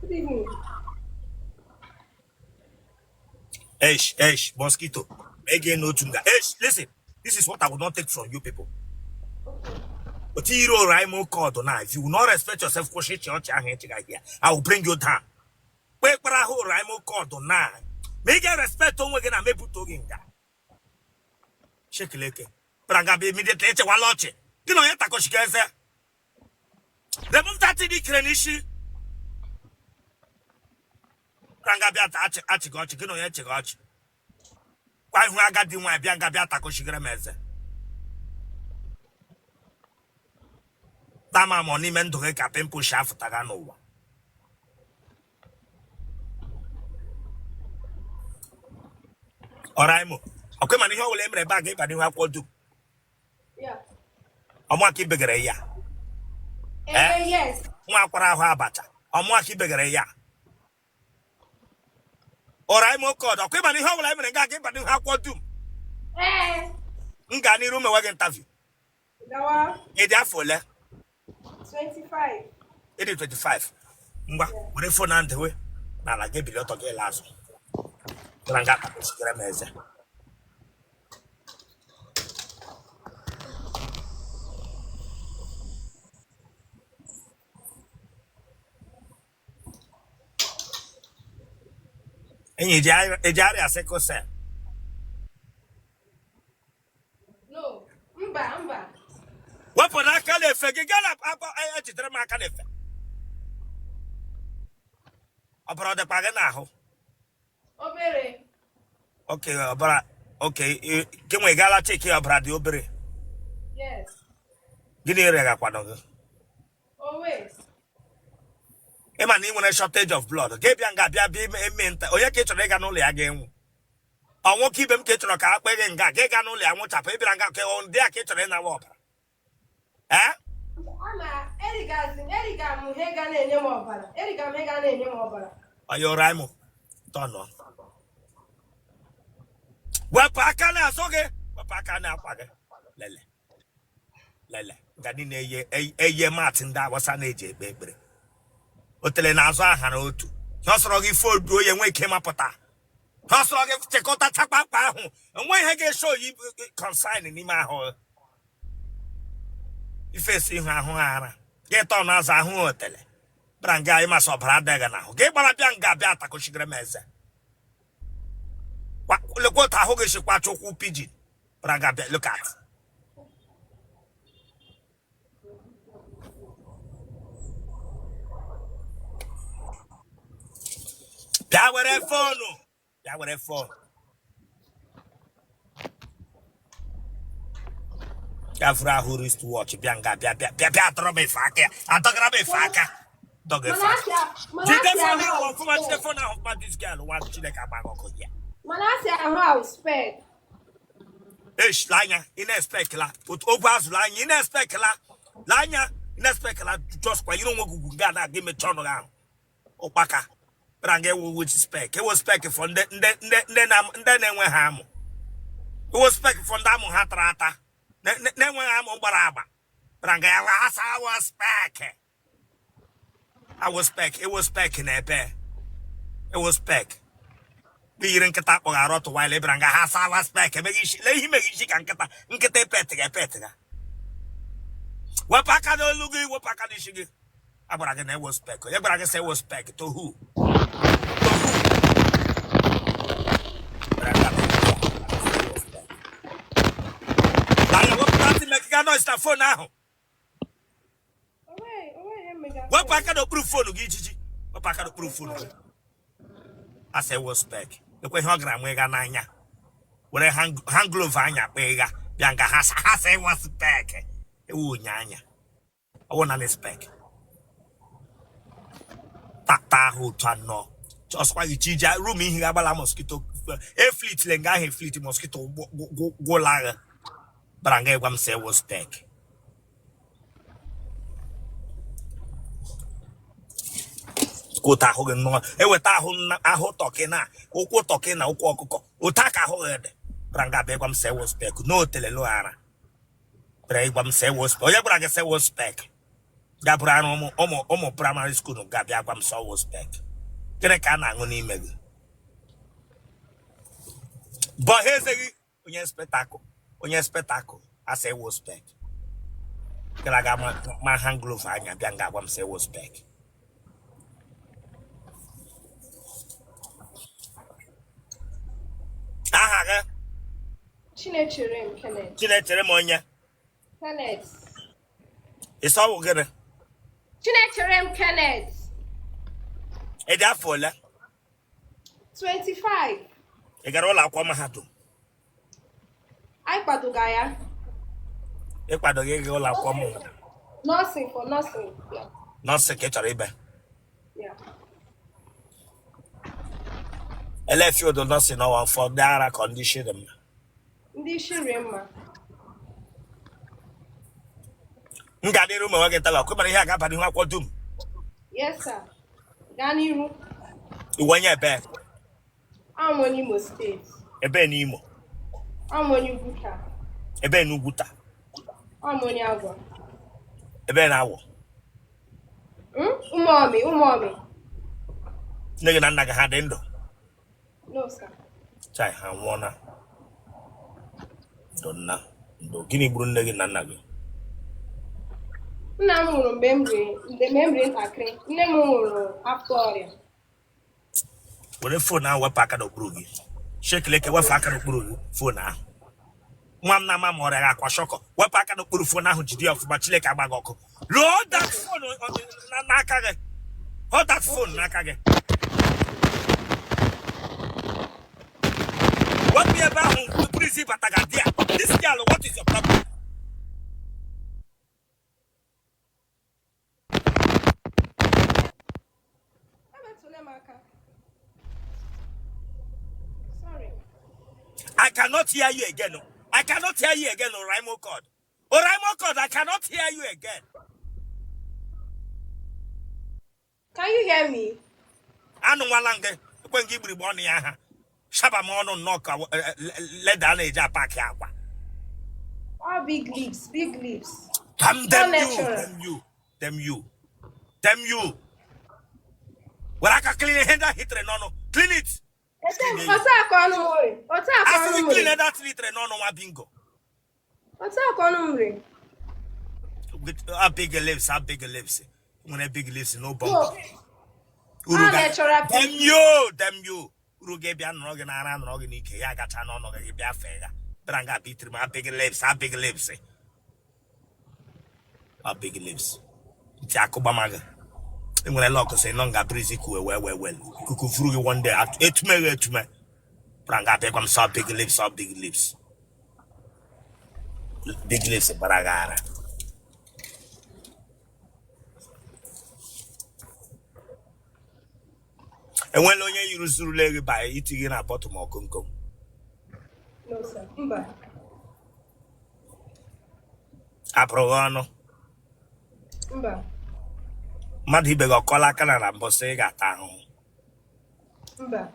Good evening. Mosquito. Again, no tunga. Listen, this is what I will not take from you people. But you Raimo called now. If you will not respect yourself, I will bring you down. Wait, but I hold Raimo called now. Make a respect on again. I may put to him. Shake leke. Brangabi immediately. Waloche. You know, Yatakoshikaza. Remove that in the Krenishi. Brangabi at Achigochi. You know, Yachigochi. Why I got the one Bianca Biatakoshigrameze? Tama money meant to make a pimple shaft Taganova. Oraimo. Okay, man, you will embrace back if I do have what to. Yeah. I'm walking bigger. Yeah. Yes. Mwakwa bata. I'm walking bigger. Yeah. Oraimo called. Okay, man, you will embrace back if I do have what to. Ngani room a interview. Gawa. It therefore 25. It is 25. Mba, we phone and the way. Now I gave you a lot of last. Grangata, Grameza. And you jari a second set. No. Mba. What for that calife? You got up I drama calife. About the Paganaho. Obere. Okay, okay. Can we gala take care of Brady Obere? Yes. Give me a rega quadog. Always. Emani when a shortage of blood. Gabianga be meant. Oh, you get to Regan only again. I won't keep them catching a car and Gagan only. I want to pay Branca on their kitchen in the water. Eh? Ama Eriga Muhegan and Yamobara. Eriga Megan and Yamobara. Are you Raimo? Don't know. Well, Pacana, okay. Well, Pacana, Lele. Gadine a year Martin that was an age, baby. Otele Naza Hanotu. Hosrogi for doing and we came up at that. Hosrogi Checota Tapa, and when I get show you consigning in my hole. If you see her, get on as a hotel. Branga must opera dagger now. Get one of young Gabiata Coshigrameza. Look what I hope is a quattro pigeon. Branga, look at. Power phone. Power phone. Gafra who is to watch Bianca Drobe Faka. I talk about Faka. Dog the phone of this girl. One Chileka Bago. Malasia house spec. Ish Lanya in a specular. Put Obas lying in a specular. Lanya in a specular. Just why you don't want to gather. Give me turn around. Opaka. Brange which spec. It was spec from then went ham. It was spec from Damu Hatrata. Then when I'm on Baraba. Brange I was spec. I was spec. It was spec in a bear. It was spec. Be in Katap or a rot while Branga has our spec. Let him make she can get a pettiga. What Pacado look at what Pacadishigi? Abragan was spec. Yabraga say was spec to who? What is the phone now? What packet of proof for Gigi? What packet of proof for? I say was spec. The way Hogram Wega Nanya. When I hang glove Vanya Wega, Bianca has a was spec. Oh, Nyanya. I want an spec. Tata who turn no. Just why you cheat room in Higabala mosquito. A fleet lenga, fleet mosquito go lager. But I gave one say was spec. Kota hogan no e weta ho talking na okwo talking na okwo okuko utaka ho ede branga be kwam say was spec no tele lo ara branga kwam say was oya branga say was spec Gabrano omo primary school no Gabia Gwam so was back. Kerekana ngoni megu. But here's a spectacle. Onye spectacle. I say was back. I got my hand glove and I got one say was back. Aha. Chinechere Kenneth. Chinechere Monya. Kenneth. It's all good. Chinechere Kenneth. E da fola. 25. E got all aqua mahatu. I Padugaya. E quadogay all aqua mo. Nursing for nursing. Yeah. Not secretary. Yeah. I left you the nursing now for their condition. Ndi Shirema. Ngadi room wa get la ko bari ha ga bani wa kwadum. Yes, sir. Ganiru. Iwanya be. I'm on Imo State. Ebe ni Imo. I'm on Uguta. Ebe ni Uguta. I'm on Agwa. Ebe na awo. Umomi. Nigga na naga ha dendo. No, sir. Chai ha wona. Donna. Ndo gini buru nigga na naga. Nna m nwụrụ mgbe m riri ntakịrị. Nne m nwụrụ afọ ọrịa. Were phone ahụ wepụ aka n'okpuru gị. Shekeleke wepụ aka n'okpuru gị phone ahụ. Nwa m na ama mọrọ ya akwa shọkọ. Wepụ aka n'okpuru phone ahụ jide ọfụma Chineke agba gị ọkụ. Load that phone n'aka gị. Hold that phone n'aka gị. What be ebe ahụ prison bataga dia. This girl, what is your problem? Sorry. I cannot hear you again. No. I cannot hear you again, Oraimo God. Oraimo God, I cannot hear you again. Can you hear me? Anu walange, when give me money, Shaba mono knock, let down a job back here. All big lips. Damn you. Well, I can clean it, hit no. Clean it. After we clean that litre, no, bingo. What's up, Conumri? Our bigger lips. When I big lips, no bump. Damn you. Urugebian Rogan and Roganike, Yagatan on Gabia Fega. Branga beat my big lips. Our big lips. Jacobamaga. And when I look and say, Longa breezy, well. Cuckoo through one day at 8 me. Branga become so big lips. Big lips, Baragara. And when you use the leg by eating in a bottom of Kunko. No, sir. Mba. Aprovano. Mba. Madhibego Colacana and Bossega town. Mba.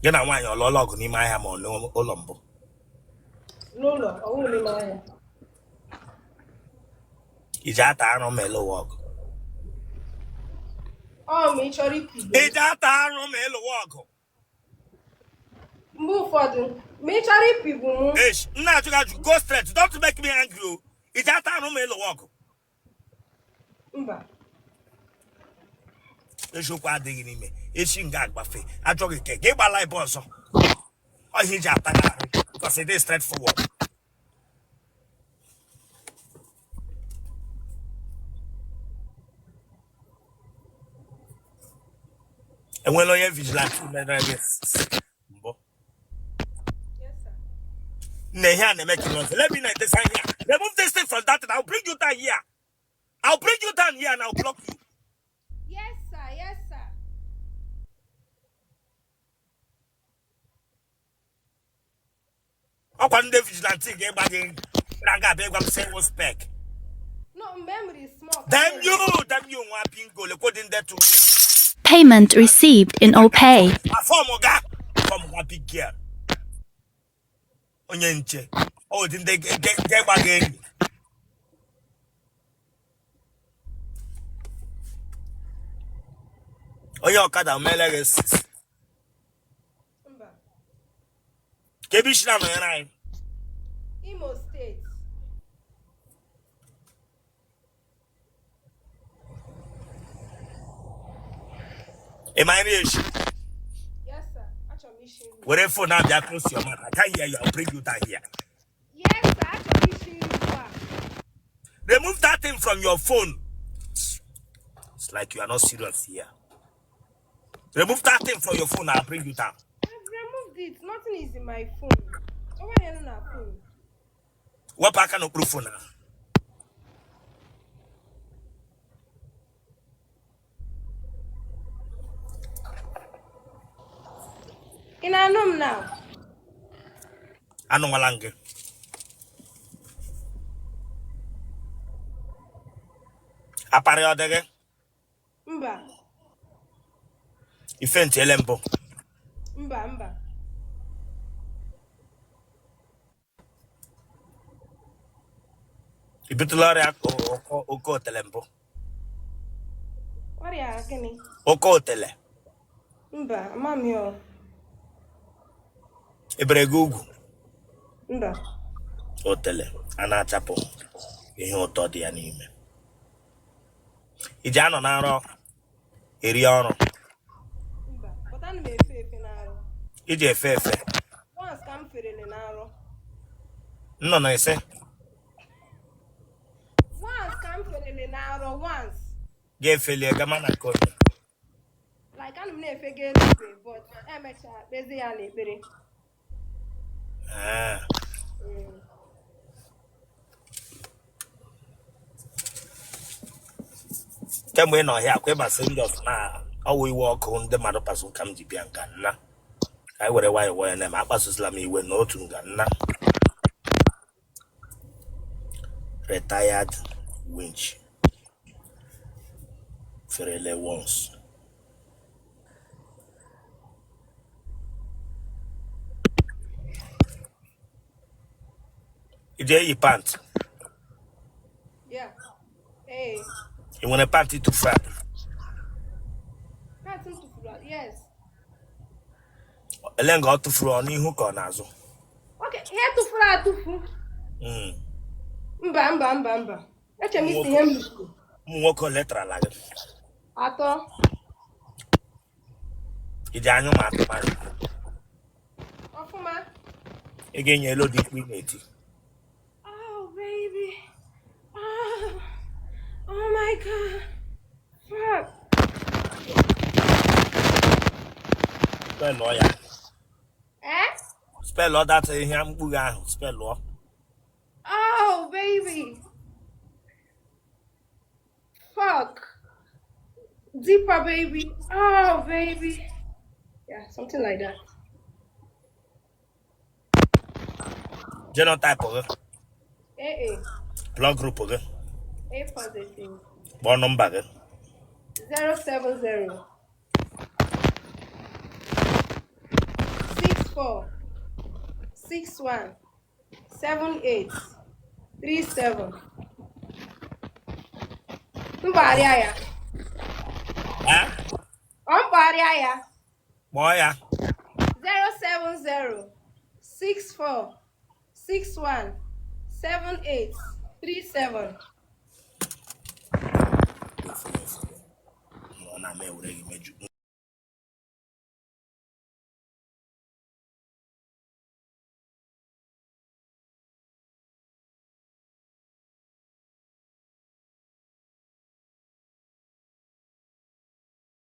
You know why your log in my ham or no Olombo. No, only my. Is that a mellow walk? Oh, me chori. Is that a mellow walk? Move for them. Me chori people. Ish, now you got to go straight. Don't make me angry. Is that a mellow walk? Mba. You should quite digging me. It's in Gag Buffet. I told you, give my life also. Or he just because it is straightforward. And when I have vigilante, Yes, sir. let me know this here. Remove this thing from that and I'll bring you down here. I'll bring you down here and I'll block you. Yes, sir. I want the vigilante get back in. Ranga beg I'm saying was Speck. No, memory is small. Damn you, want bingo, according that to Payment received in OPay. a form of big girl. Onyenche. Oh, didn't they get back in? Oh, your cat and Melegas. Mba. Kebishna, no, Imo State. Am I rich? Yes, sir. Actually, Whatever for now, they are close to your mouth. I can't hear you. I'll bring you down here. yes, sir. Actually, Remove that thing from your phone. It's like you are not serious here. Remove that thing from your phone. I'll bring you down. I've removed it. Nothing is in my phone. Over here on our phone. What back on proof for now? In our room now. I know Malange. Apare odege. Mba. Ifenti elembo. Mba. Ibitulore oko telembo. What are you asking? Oko tele. Mba. Mom here. Ebregugu. Mba. Otele. Anachapo. Ihe ụtọ dị ya n'ime. Ije anọ na nrọ eri ọrụ. Mba. But I'm efe n'arụ. Ije efe. Once ka m ferele n'arụ. Nnọ na ise. Once ka m ferele n'arụ once. Ga-efeli gama na kote. Like I'm na-efe ga-elufe, but emecha kpezi ya n'ekpere. Ah. Kemgbe ị nọ ọhịa akwa ịbasị ndị ọzọ na ọwụ iwe ọkụ ndị mmadụ kpasu ka m ji bịa nka nna ka anyị were nwayọọ na ma akpasụsịla m iwe n'otu nga nna retired winch ferele once ije eyi pant Yeah. Hey. ị nwere pant tụfu adụ That's into yes. ele nga ọ tụfuru ọ n'ihu ka ọ n'azụ Okay, here tụfuru atụfu. Mba. Eche m isi ihe m lụrụ. ụmụ nwoke letrala gị Atọ. ije anyụ ma atụmarị Ọfụma. ị ga-enye elu dị ikwu ị na-eti Oh, baby. Oh my God. Fuck. spelụ ya Eh? spelụ data ihe mkpughe ahụ spelụ Oh, baby. Fuck. Deeper, baby. Oh, baby. Yeah, something like that. genotype gị AA. blood group gị A positive. kpọọ nọmba gị 070 64 61 78 37. Mkparịa ya. Ọ mkparịa ya. kpọọ ya 070 64 61 78 37. ọ na-ama ewere gị meju